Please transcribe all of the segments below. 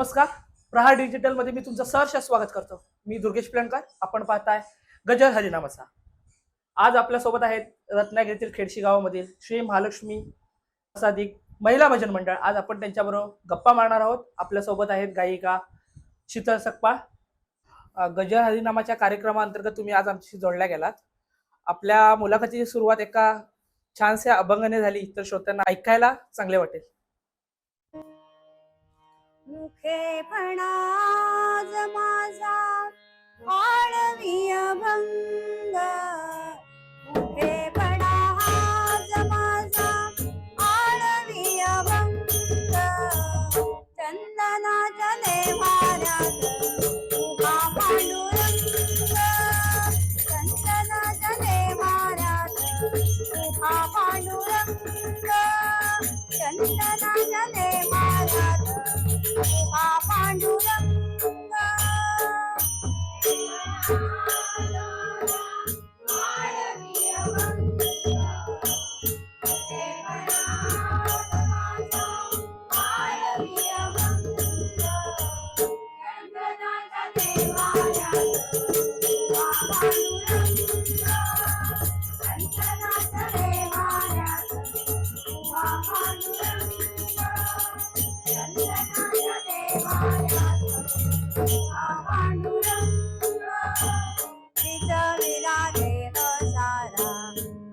नमस्कार. प्रहार डिजिटल मध्ये मी तुमचं सहर्ष स्वागत करतो. मी दुर्गेश प्लणकर. आपण पाहताय गजर हरिनामाचा. आज आपल्या सोबत आहेत रत्नागिरीतील खेडशी गावामधील श्री महालक्ष्मी प्रसादिक महिला भजन मंडळ. आज आपण त्यांच्याबरोबर गप्पा मारणार आहोत. आपल्या सोबत आहेत गायिका शीतल सकपाळ. गजर हरिनामाच्या कार्यक्रमाअंतर्गत तुम्ही आज आमच्याशी जोडल्या गेलात. आपल्या मुलाखतीची सुरुवात एका छानशा अभंगाने झाली तर श्रोत्यांना ऐकायला चांगले वाटेल. मुखेपणा माझा आळवी अभंग, मुखेपणा माझा आळवी अभंग, चंदनाच्या देव्हाऱ्यात उभा पांडुरंग, चंदनाच्या देव्हाऱ्यात उभा पांडुरंग, चंदनाच्या देव्हाऱ्यात उभा पांडुरंग. विला देव सारा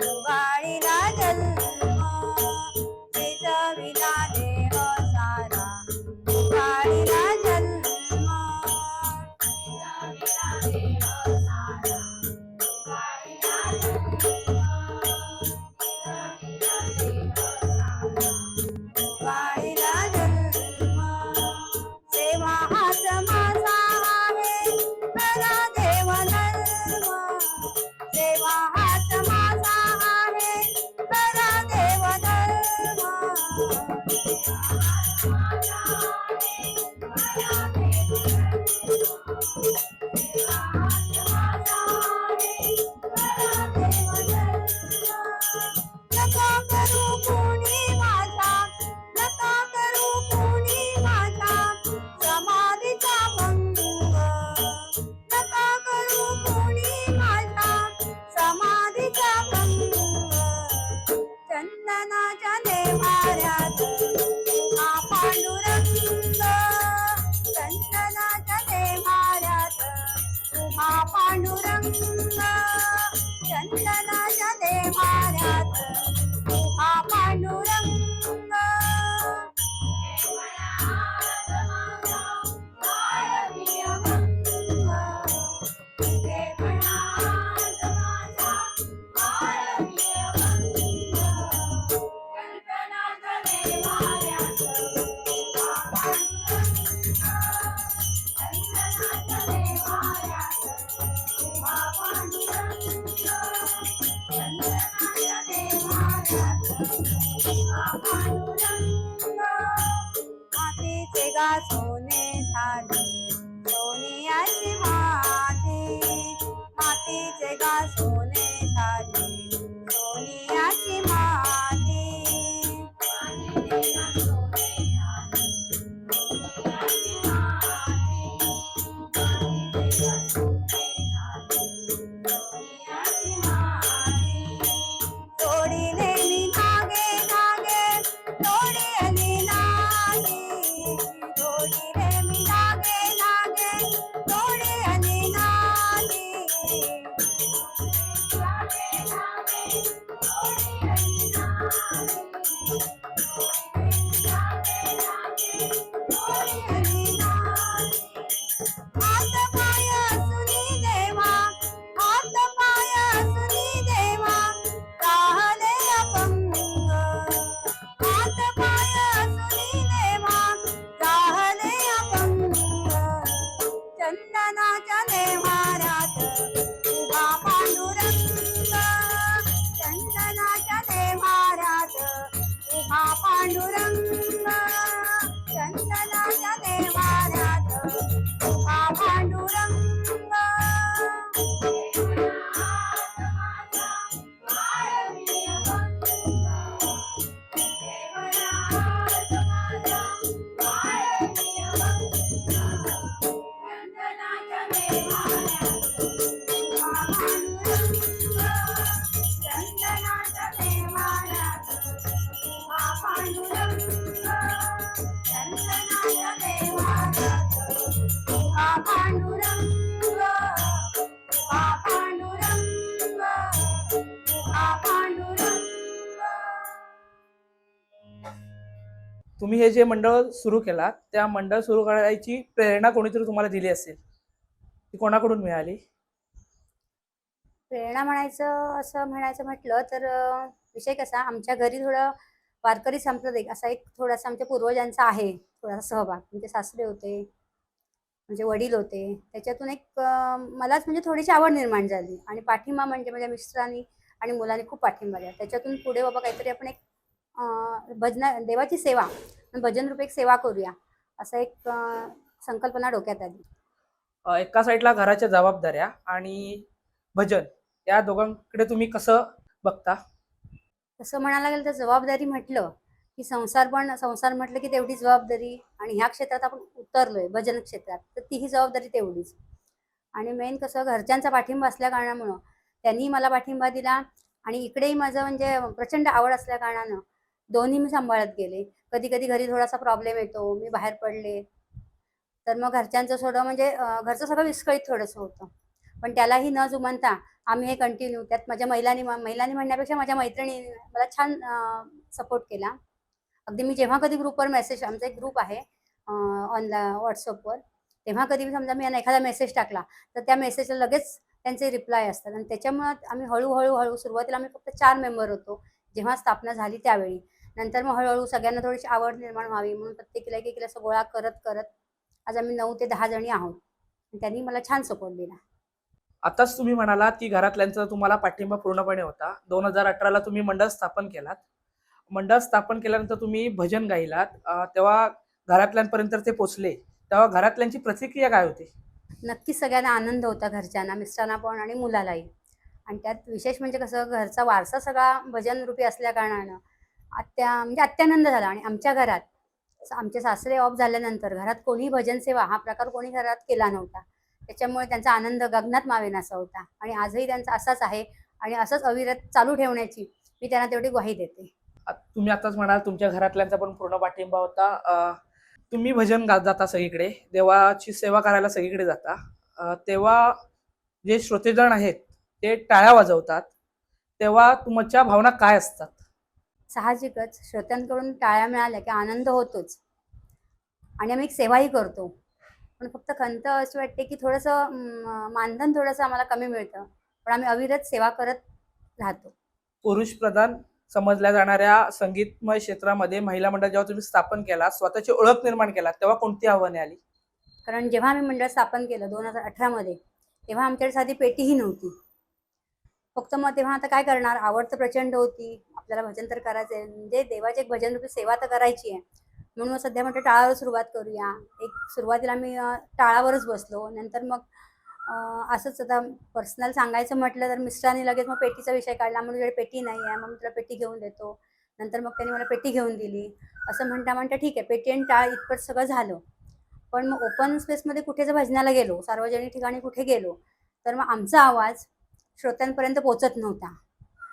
उगाळीला जन्म, विला देव सारा उगाळीला जन्म, उगाळीला जन्म, सेवा हाच माझा आहे खरा देव धर्म, सेवा हाच माझा आहे खरा देव धर्म, नका करू कोणी माझा, नका करू कोणी माझा समाधीचा भंग, नका करू कोणी माझा समाधीचा भंग, चंदनाच्या देव्हाऱ्यात उभा पांडुरंग, चंदनाच्या देव्हाऱ्यात उभा पांडुरंग, चंदनाच्या देव्हाऱ्यात उभा पांडुरंग. मातीचे गा सोने झाले सोनियाची माती, मातीचे गा सोने झाले सोनियाची माती, तोडीले मी धागे धागे तोडीले नाही, तोडीले मी धागे धागे तोडीले नाही, हात पाय असुनी देवा, हात पाय असुनी देवा राहले अपंग, हात पाय असुनी देवा राहले अपंग, चंदनाच्या देव्हाऱ्यात उभा पांडुरंग, तुम्ही हे जे मंडळ सुरू केलात त्या मंडळ सुरू करायची प्रेरणा कोणीतरी तुम्हाला दिली असेल, ती कोणाकडून मिळाली? प्रेरणा असं म्हणायचं म्हटलं तर विषय कसा आमच्या घरी थोडं वारकरी सांप्रदायिक असा एक थोडासा आमच्या पूर्वजांचा आहे थोडासा सहभाग. म्हणजे सासरे होते, म्हणजे वडील होते. त्याच्यातून एक मलाच म्हणजे थोडीशी आवड निर्माण झाली आणि पाठिंबा म्हणजे माझ्या मिस्टरांनी आणि मुलांनी खूप पाठिंबा दिला. त्याच्यातून पुढे बाबा काहीतरी आपण एक भजना देवाची सेवा, भजन रूप एक सेवा करूया, असं एक संकल्पना डोक्यात आली. एका साईडला घराच्या जबाबदाऱ्या आणि भजन या दोघांकडे तुम्ही कसं बघता? तसं म्हणायला गेलं तर जबाबदारी म्हटलं की संसार म्हटलं की तेवढी जबाबदारी आणि ह्या क्षेत्रात आपण उतरलोय भजन क्षेत्रात तर तीही जबाबदारी तेवढीच. आणि मेन कसं घरच्यांचा पाठिंबा असल्या कारणामुळं त्यांनी मला पाठिंबा दिला आणि इकडेही माझं म्हणजे प्रचंड आवड असल्या कारणानं दोन्ही मी सांभाळत गेले. कधी कधी घरी थोडासा प्रॉब्लेम येतो, मी बाहेर पडले तर मग घरच्यांचं थोडं म्हणजे घरचं सगळं विस्कळीत थोडंसं होतं. पण त्यालाही न जुमानता आम्ही हे कंटिन्यू त्यात माझ्या महिलांनी म्हणण्यापेक्षा माझ्या मैत्रिणींनी मला छान सपोर्ट केला. अगदी मी जेव्हा कधी ग्रुपवर मेसेज, आमचा एक ग्रुप आहे ऑनलाईन व्हॉट्सअपवर, तेव्हा कधी समजा मी एखादा मेसेज टाकला तर त्या मेसेजला लगेच त्यांचे रिप्लाय असतात आणि त्याच्यामुळं आम्ही हळूहळू सुरुवातीला आम्ही फक्त 4 मेंबर होतो जेव्हा स्थापना झाली त्यावेळी. नंतर मग हळूहळू सगळ्यांना थोडीशी आवड निर्माण व्हावी म्हणून प्रत्येकीला एक असं गोळा करत करत आज आम्ही 9 ते 10 जणी आहोत. त्यांनी मला छान सपोर्ट दिला. आताच तुम्ही म्हणालात की घरातल्यांचा तुम्हाला पाठिंबा पूर्णपणे होता. 2018ला तुम्ही मंडळ स्थापन केलात. मंडळ स्थापन केल्यानंतर तुम्ही भजन गायलात. तेव्हा घरातल्यांपर्यंत ते पोचले, तेव्हा घरातल्यांची प्रतिक्रिया काय होती? नक्कीच सगळ्यांना आनंद होता, घरच्यांना, मिस्टरांना पण आणि मुलालाही. आणि त्यात विशेष म्हणजे कसं घरचा वारसा सगळा भजनरूपी असल्या कारणानं म्हणजे अत्यानंद झाला. आणि आमच्या घरात आमचे सासरे ऑफ झाल्यानंतर घरात कोणी भजन सेवा हा प्रकार कोणी घरात केला नव्हता. त्याच्यामुळे त्यांचा आनंद गगनात मावेनासा होता आणि आजही त्यांचा असाच आहे आणि असंच अविरत चालू ठेवण्याची मी त्यांना तेवढी ग्वाही देते. तुम्ही आताच म्हणाल तुमच्या घरातल्यांचा पण पूर्ण पाठिंबा होता. तुम्ही भजन जाता सगळीकडे, देवाची सेवा करायला सगळीकडे जाता. तेव्हा जे श्रोतेजण आहेत ते टाळ्या वाजवतात, तेव्हा तुमच्या भावना काय असतात? साहजिकच श्रोत्यांकडून टाळ्या मिळाल्या की आनंद होतोच आणि आम्ही एक सेवाही करतो. पण फक्त खंत अशी वाटते की थोडंसं मानधन थोडंसं आम्हाला कमी मिळतं, पण आम्ही अविरत सेवा करत राहतो. पुरुष प्रधान समजल्या जाणाऱ्या संगीतमय क्षेत्रामध्ये महिला मंडळ जेव्हा तुम्ही स्थापन केला, स्वतःची ओळख निर्माण केला, तेव्हा कोणती आव्हाने आली? कारण जेव्हा आम्ही मंडळ स्थापन केलं 2018 मध्ये, तेव्हा आमच्याकडे साधी पेटीही नव्हती. फक्त मग तेव्हा आता काय करणार, आवड तर प्रचंड होती, आपल्याला भजन तर करायचं आहे, म्हणजे देवाची एक भजनरूपी सेवा तर करायची आहे. म्हणून मग सध्या म्हटलं टाळावर सुरुवात करूया. एक सुरुवातीला आम्ही टाळावरच बसलो. नंतर मग असंच आता पर्सनल सांगायचं म्हटलं तर मिस्टरांनी लगेच मग पेटीचा विषय काढला. म्हणून पेटी नाही आहे, मग मी तुला पेटी घेऊन देतो. नंतर मग त्यांनी मला पेटी घेऊन दिली. असं म्हणता म्हणता ठीक आहे, पेटी आणि टाळ इतपत सगळं झालं. पण मग ओपन स्पेसमध्ये कुठे जर भजनाला गेलो, सार्वजनिक ठिकाणी कुठे गेलो तर मग आमचा आवाज श्रोत्यांपर्यंत पोहोचत नव्हता.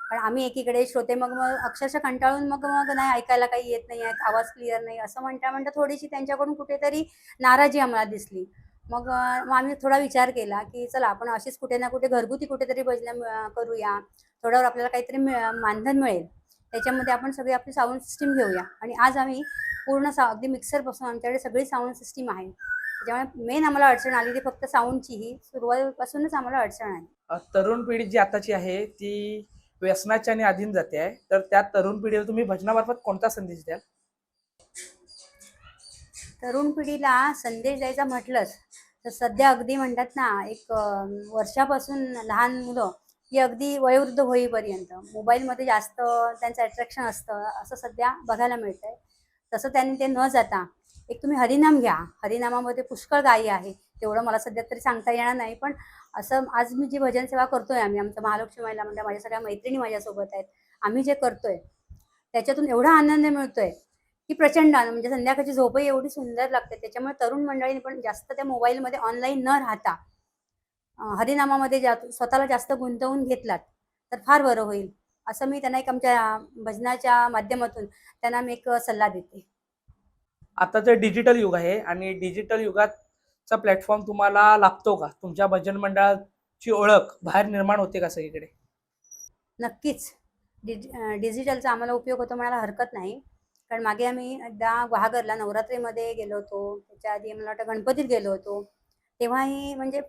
कारण आम्ही एकीकडे श्रोते मग मग अक्षरशः कंटाळून मग मग नाही ऐकायला काही येत नाही आहे, आवाज क्लिअर नाही असं म्हणता म्हणता थोडीशी त्यांच्याकडून कुठेतरी नाराजी आम्हाला दिसली. मग आम्ही थोडा विचार केला की चला आपण अशीच कुठे ना कुठे घरगुती कुठेतरी भजनं करूया, थोड्यावर आपल्याला काहीतरी मानधन मिळेल. त्याच्यामध्ये आपण सगळी आपली साऊंड सिस्टीम घेऊया. आणि आज आम्ही पूर्ण अगदी मिक्सरपासून आमच्याकडे सगळी साऊंड सिस्टीम आहे. त्याच्यामुळे मेन आम्हाला अडचण आली ती फक्त साऊंडची, ही सुरुवातीपासूनच आम्हाला अडचण आली. तरुण पिढी जी आताची आहे ती व्यसनाच्या आणि अधीन जाते आहे, तर त्या तरुण पिढीला तुम्ही भजनामार्फत कोणता संदेश द्याल? तरुण पिढीला संदेश द्यायचा म्हटलंच तर सध्या अगदी म्हणतात ना, एक वर्षापासून लहान मुलं ही अगदी वयोवृद्ध होईपर्यंत मोबाईलमध्ये जास्त त्यांचं अट्रॅक्शन असतं असं सध्या बघायला मिळतंय. तसं त्यांनी ते न जाता एक तुम्ही हरिनाम घ्या. हरिनामामध्ये पुष्कळ गायी आहे, तेवढं मला सध्या तरी सांगता येणार नाही. पण असं आज मी जी भजन सेवा करतोय, आम्ही आमचं महालक्ष्मी महिला मंडळ, माझ्या सगळ्या मैत्रिणी माझ्यासोबत आहेत, आम्ही जे करतोय त्याच्यातून एवढा आनंद मिळतोय की प्रचंड आनंद. म्हणजे संध्याकाळची झोपही एवढी सुंदर लागते. त्याच्यामुळे तरुण मंडळींनी पण जास्त त्या मोबाईलमध्ये ऑनलाईन न राहता हरिनामामध्ये स्वतःला जास्त गुंतवून घेतलात तर फार बरं होईल, असं मी त्यांना एक आमच्या भजनाच्या माध्यमातून त्यांना मी एक सल्ला देते. आताचं डिजिटल युग आहे आणि डिजिटल युगाचा प्लॅटफॉर्म तुम्हाला लाभतो का? तुमच्या भजन मंडळाची ओळख बाहेर निर्माण होते का सगळीकडे? नक्कीच डिजिटलचा आम्हाला उपयोग होतो म्हणायला हरकत नाही. कारण मागे आम्ही एकदा गुहागरला नवरात्रीमध्ये गेलो होतो, त्याच्या आधी मला वाटतं गणपतीत गेलो होतो. तेव्हाही म्हणजे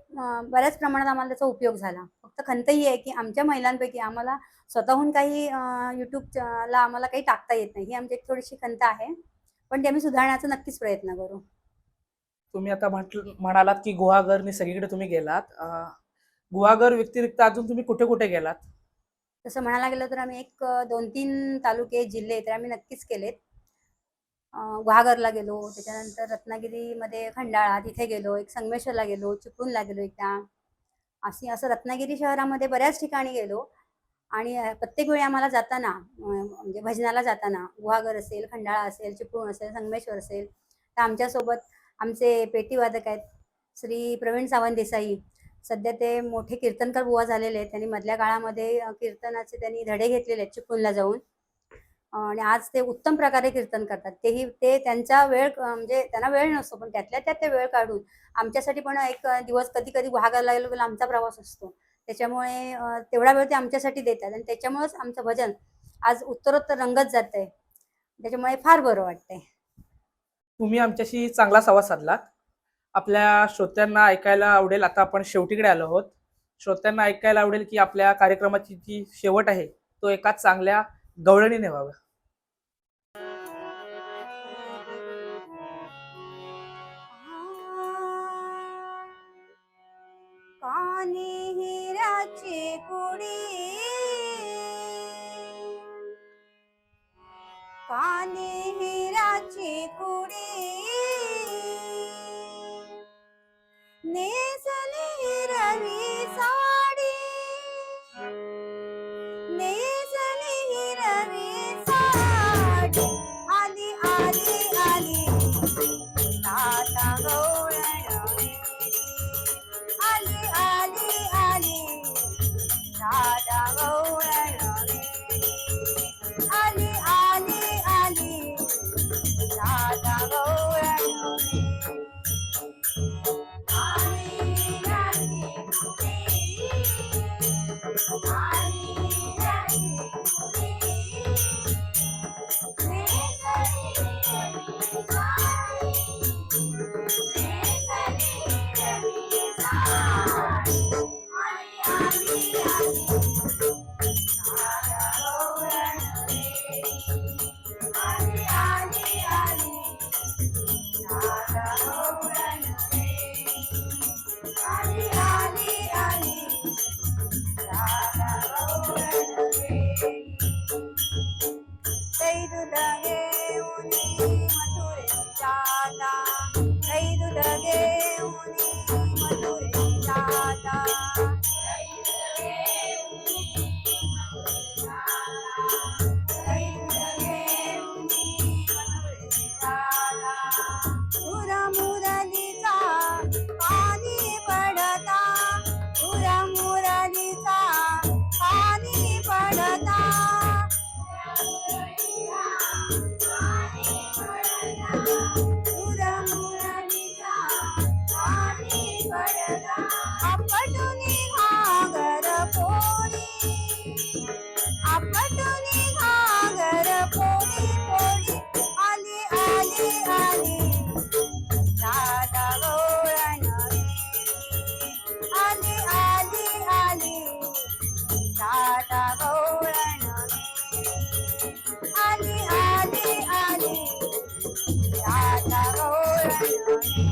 बऱ्याच प्रमाणात आम्हाला त्याचा उपयोग झाला. फक्त खंत ही आहे की आमच्या महिलांपैकी आम्हाला स्वतःहून काही यूट्यूबला आम्हाला काही टाकता येत नाही. ही आमची एक थोडीशी खंत आहे. पण ते आम्ही सुधारण्याचा नक्कीच प्रयत्न करू. तुम्ही आता म्हणालात की गुहागरनी सगळीकडे तुम्ही गेलात. गुहागर व्यतिरिक्त अजून तुम्ही कुठे कुठे गेलात? तसं म्हणायला गेलं तर आम्ही एक 2-3 तालुके, जिल्हे तर आम्ही नक्कीच केलेत. गुहागरला गेलो, त्याच्यानंतर रत्नागिरीमध्ये खंडाळा तिथे गेलो, एक संगमेश्वरला गेलो, चिपळूणला गेलो एकदा. असं रत्नागिरी शहरामध्ये बऱ्याच ठिकाणी गेलो आणि प्रत्येक वेळी आम्हाला जाताना म्हणजे भजनाला जाताना गुहागर असेल, खंडाळा असेल, चिपळूण असेल, संगमेश्वर असेल, तर आमच्यासोबत आमचे पेटीवादक आहेत श्री प्रवीण सावंत देसाई. सध्या ते मोठे कीर्तनकार बुवा झालेले आहेत. त्यांनी मधल्या काळामध्ये कीर्तनाचे त्यांनी धडे घेतलेले आहेत चिपळूणला जाऊन आणि आज ते उत्तम प्रकारे कीर्तन करतात. ते त्यांचा वेळ म्हणजे त्यांना वेळ नसतो, पण त्यातल्या त्यात ते वेळ काढून आमच्यासाठी पण एक दिवस कधी कधी गुहागरला गेलो गेलो आमचा प्रवास असतो. त्याच्यामुळे तेवढा वेळ ते आमच्यासाठी देतात आणि त्याच्यामुळेच आमचं भजन आज उत्तरोत्तर रंगत जातंय. त्याच्यामुळे फार बरं वाटतंय. तुम्ही आमच्याशी चांगला संवाद साधलात. आपल्या श्रोत्यांना ऐकायला आवडेल, आता आपण शेवटीकडे आलो आहोत. श्रोत्यांना ऐकायला आवडेल की आपल्या कार्यक्रमाची जी शेवट आहे तो एका चांगल्या गवळणीने व्हावा. कानी हिराची कुडी, कानी हिराची कुडी, नेसली रवी साडी, नेसली रवी साडी, आली आली आली ताता गवळण वेडी, आली आली आली ताता गवळण वेडी, आली आली आली ताता गवळण वेडी. आपटुनी घागर पोळी, आपटुनी घागर पोळी पोळी, आली आली आली दादा गवळण वेडी, आली आली आली दादा गवळण वेडी, आली आली आली दादा गवळण वेडी.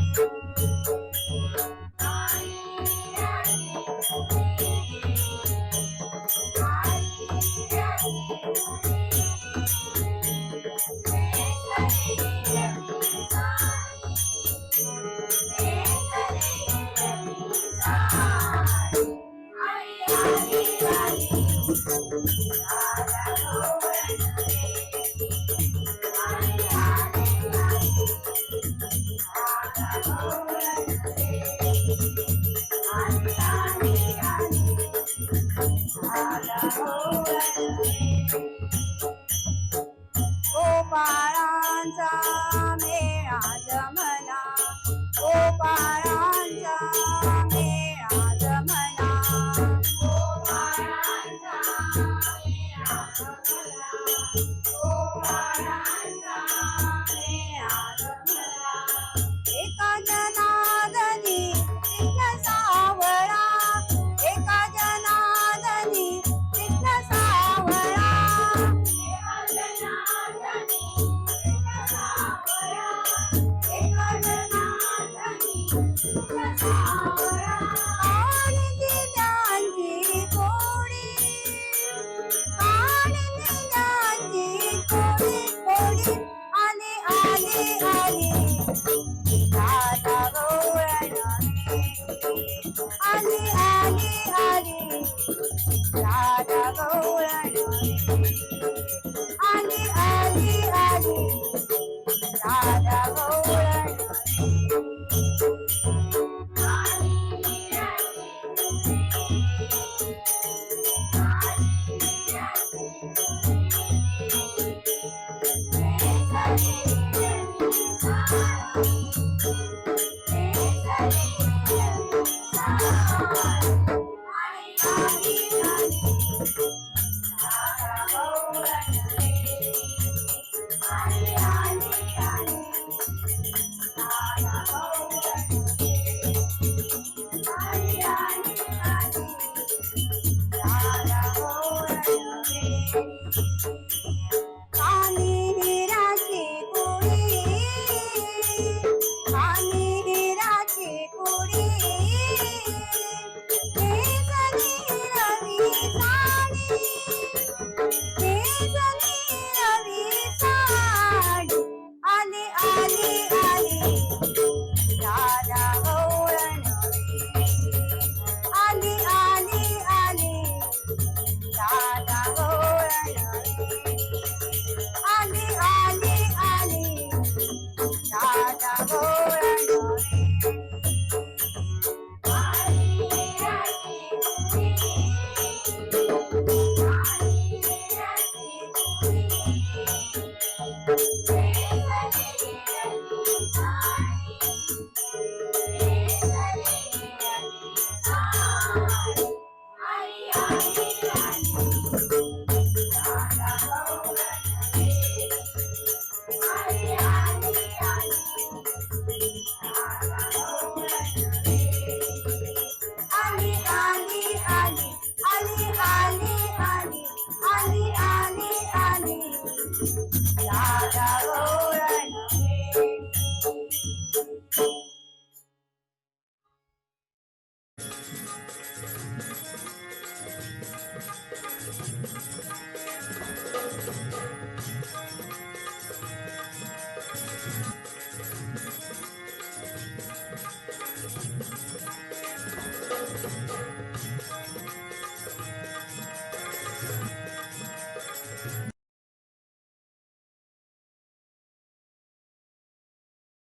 Oh, आली आली आली राधा गौरण